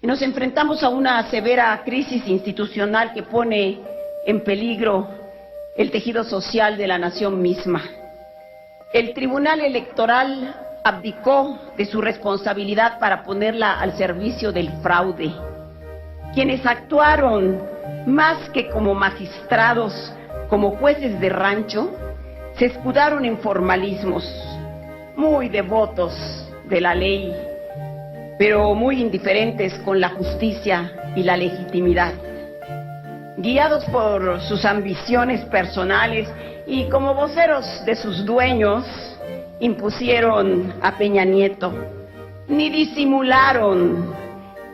Nos enfrentamos a una severa crisis institucional que pone en peligro el tejido social de la nación misma. El Tribunal Electoral abdicó de su responsabilidad para ponerla al servicio del fraude. Quienes actuaron más que como magistrados, como jueces de rancho, se escudaron en formalismos, muy devotos de la ley, pero muy indiferentes con la justicia y la legitimidad. Guiados por sus ambiciones personales y como voceros de sus dueños, impusieron a Peña Nieto. Ni disimularon,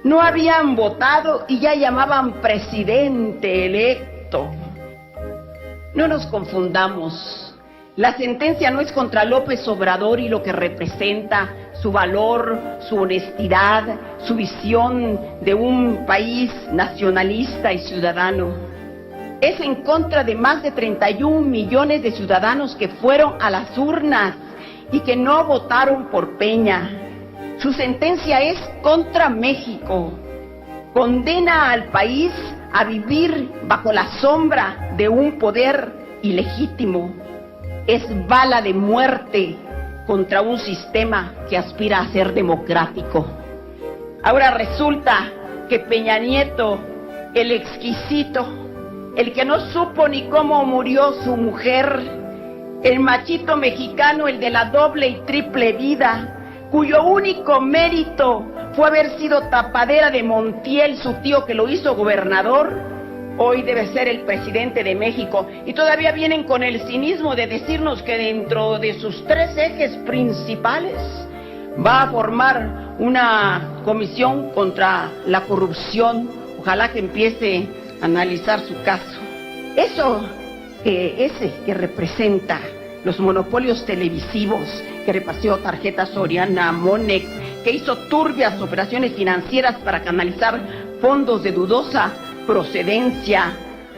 no habían votado y ya llamaban presidente electo. No nos confundamos. La sentencia no es contra López Obrador y lo que representa, su valor, su honestidad, su visión de un país nacionalista y ciudadano. Es en contra de más de 31 millones de ciudadanos que fueron a las urnas y que no votaron por Peña. Su sentencia es contra México. Condena al país a vivir bajo la sombra de un poder ilegítimo. Es bala de muerte contra un sistema que aspira a ser democrático. Ahora resulta que Peña Nieto, el exquisito, el que no supo ni cómo murió su mujer, el machito mexicano, el de la doble y triple vida, cuyo único mérito fue haber sido tapadera de Montiel, su tío que lo hizo gobernador, hoy debe ser el presidente de México. Y todavía vienen con el cinismo de decirnos que dentro de sus 3 ejes principales va a formar una comisión contra la corrupción. Ojalá que empiece a analizar su caso. Ese que representa los monopolios televisivos, que repartió tarjetas Soriana, Monex, que hizo turbias operaciones financieras para canalizar fondos de dudosa procedencia,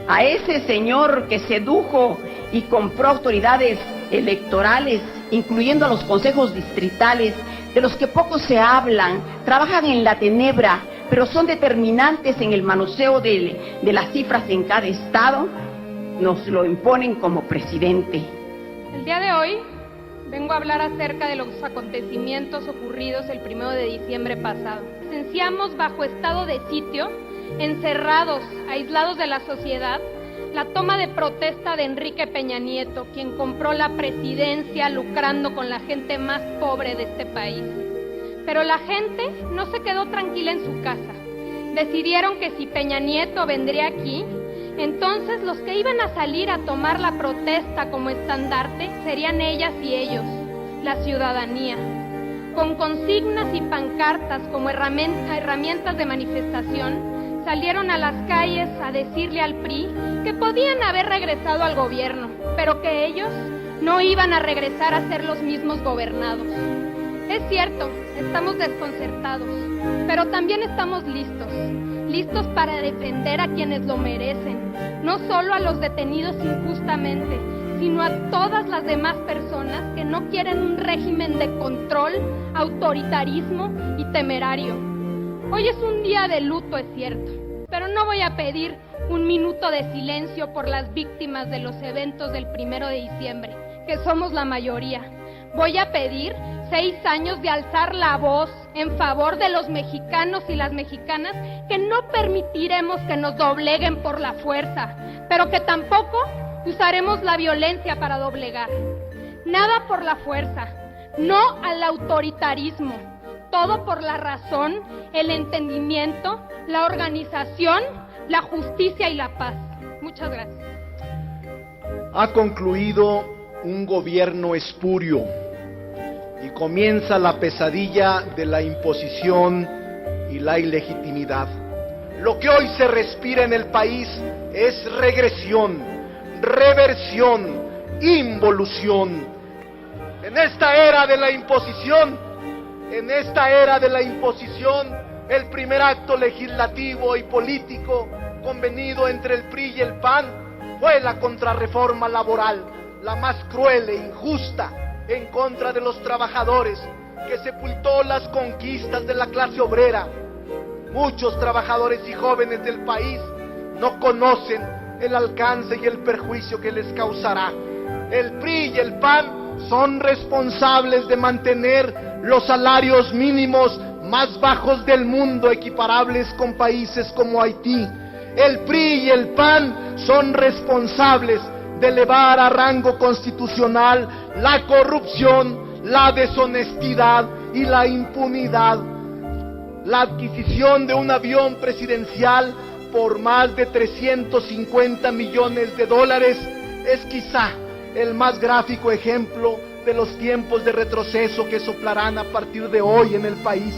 a ese señor que sedujo y compró autoridades electorales, incluyendo a los consejos distritales, de los que poco se hablan, trabajan en la tenebra, pero son determinantes en el manoseo de las cifras en cada estado, nos lo imponen como presidente. El día de hoy vengo a hablar acerca de los acontecimientos ocurridos el 1 de diciembre pasado. Presenciamos bajo estado de sitio, encerrados, aislados de la sociedad, la toma de protesta de Enrique Peña Nieto, quien compró la presidencia lucrando con la gente más pobre de este país. Pero la gente no se quedó tranquila en su casa. Decidieron que si Peña Nieto vendría aquí, entonces los que iban a salir a tomar la protesta como estandarte serían ellas y ellos, la ciudadanía. Con consignas y pancartas como herramientas de manifestación, salieron a las calles a decirle al PRI que podían haber regresado al gobierno, pero que ellos no iban a regresar a ser los mismos gobernados. Es cierto, estamos desconcertados, pero también estamos listos para defender a quienes lo merecen, no solo a los detenidos injustamente, sino a todas las demás personas que no quieren un régimen de control, autoritarismo y temerario. Hoy es un día de luto, es cierto, pero no voy a pedir un minuto de silencio por las víctimas de los eventos del 1 de diciembre, que somos la mayoría. Voy a pedir 6 años de alzar la voz en favor de los mexicanos y las mexicanas, que no permitiremos que nos dobleguen por la fuerza, pero que tampoco usaremos la violencia para doblegar. Nada por la fuerza, no al autoritarismo. Todo por la razón, el entendimiento, la organización, la justicia y la paz. Muchas gracias. Ha concluido un gobierno espurio y comienza la pesadilla de la imposición y la ilegitimidad. Lo que hoy se respira en el país es regresión, reversión, involución. En esta era de la imposición, el primer acto legislativo y político convenido entre el PRI y el PAN fue la contrarreforma laboral, la más cruel e injusta en contra de los trabajadores, que sepultó las conquistas de la clase obrera. Muchos trabajadores y jóvenes del país no conocen el alcance y el perjuicio que les causará. El PRI y el PAN son responsables de mantener los salarios mínimos más bajos del mundo, equiparables con países como Haití. El PRI y el PAN son responsables de elevar a rango constitucional la corrupción, la deshonestidad y la impunidad. La adquisición de un avión presidencial por más de 350 millones de dólares es quizá el más gráfico ejemplo de los tiempos de retroceso que soplarán a partir de hoy en el país.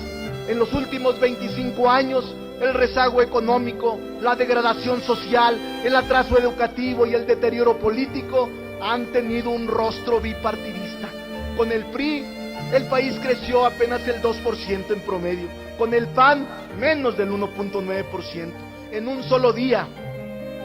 En los últimos 25 años, el rezago económico, la degradación social, el atraso educativo y el deterioro político han tenido un rostro bipartidista. Con el PRI, el país creció apenas el 2% en promedio. Con el PAN, menos del 1.9%. En un solo día,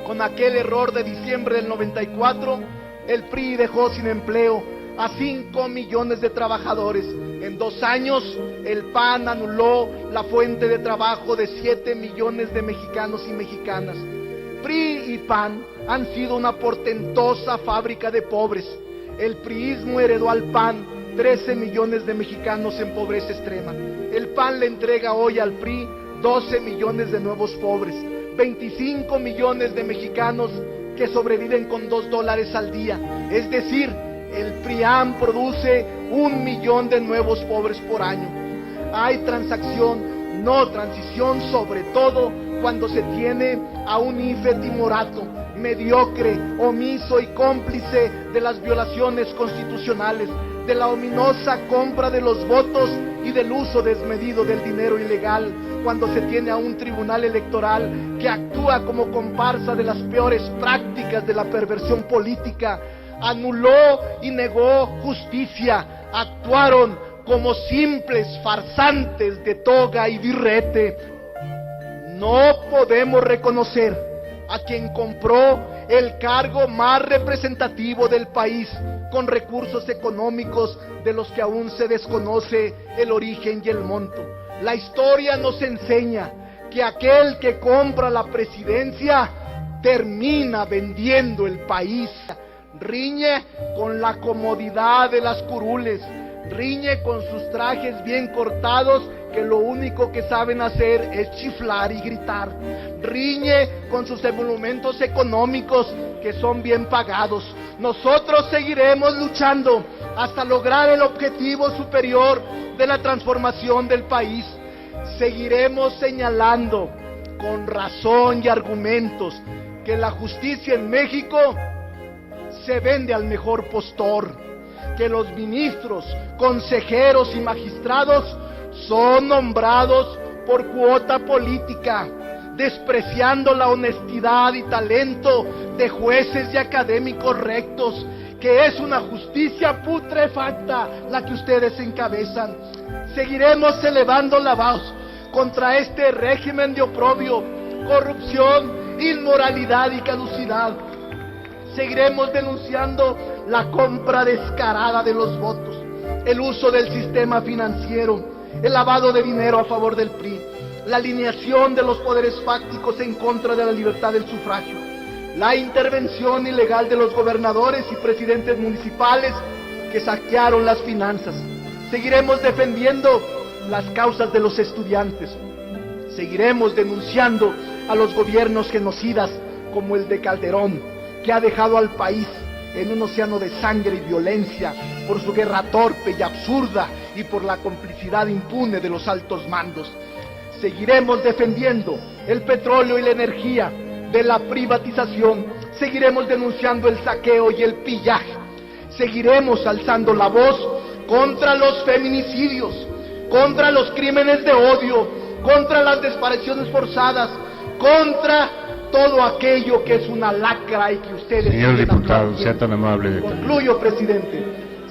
con aquel error de diciembre del 94, el PRI dejó sin empleo a 5 millones de trabajadores. En 2 años, el PAN anuló la fuente de trabajo de 7 millones de mexicanos y mexicanas. PRI y PAN han sido una portentosa fábrica de pobres. El priismo heredó al PAN 13 millones de mexicanos en pobreza extrema. El PAN le entrega hoy al PRI 12 millones de nuevos pobres, 25 millones de mexicanos que sobreviven con $2 al día. Es decir, el PRIAM produce 1 millón de nuevos pobres por año. Hay transacción, no transición, sobre todo cuando se tiene a un IFE timorato, mediocre, omiso y cómplice de las violaciones constitucionales, de la ominosa compra de los votos y del uso desmedido del dinero ilegal, cuando se tiene a un tribunal electoral que actúa como comparsa de las peores prácticas de la perversión política. Anuló y negó justicia, actuaron como simples farsantes de toga y birrete. No podemos reconocer a quien compró el cargo más representativo del país con recursos económicos de los que aún se desconoce el origen y el monto. La historia nos enseña que aquel que compra la presidencia termina vendiendo el país. Riñe con la comodidad de las curules, riñe con sus trajes bien cortados que lo único que saben hacer es chiflar y gritar, riñe con sus emolumentos económicos que son bien pagados. Nosotros seguiremos luchando hasta lograr el objetivo superior de la transformación del país. Seguiremos señalando con razón y argumentos que la justicia en México se vende al mejor postor, que los ministros, consejeros y magistrados son nombrados por cuota política, despreciando la honestidad y talento de jueces y académicos rectos, que es una justicia putrefacta la que ustedes encabezan. Seguiremos elevando la voz contra este régimen de oprobio, corrupción, inmoralidad y caducidad. Seguiremos denunciando la compra descarada de los votos, el uso del sistema financiero, el lavado de dinero a favor del PRI, la alineación de los poderes fácticos en contra de la libertad del sufragio, la intervención ilegal de los gobernadores y presidentes municipales que saquearon las finanzas. Seguiremos defendiendo las causas de los estudiantes. Seguiremos denunciando a los gobiernos genocidas como el de Calderón, que ha dejado al país en un océano de sangre y violencia por su guerra torpe y absurda y por la complicidad impune de los altos mandos. Seguiremos defendiendo el petróleo y la energía de la privatización. Seguiremos denunciando el saqueo y el pillaje. Seguiremos alzando la voz contra los feminicidios, contra los crímenes de odio, contra las desapariciones forzadas, contra todo aquello que es una lacra y que ustedes... Señor diputado, sea tan amable. Concluyo, presidente.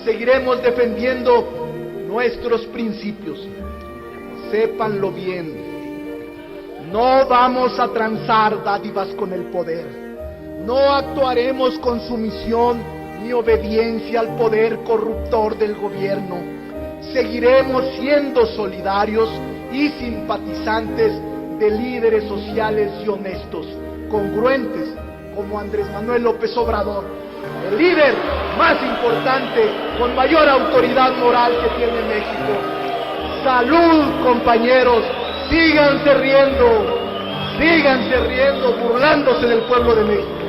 Seguiremos defendiendo nuestros principios. Sépanlo bien. No vamos a transar dádivas con el poder. No actuaremos con sumisión ni obediencia al poder corruptor del gobierno. Seguiremos siendo solidarios y simpatizantes de líderes sociales y honestos, congruentes, como Andrés Manuel López Obrador, el líder más importante, con mayor autoridad moral que tiene México. ¡Salud, compañeros! Síganse riendo, burlándose del pueblo de México.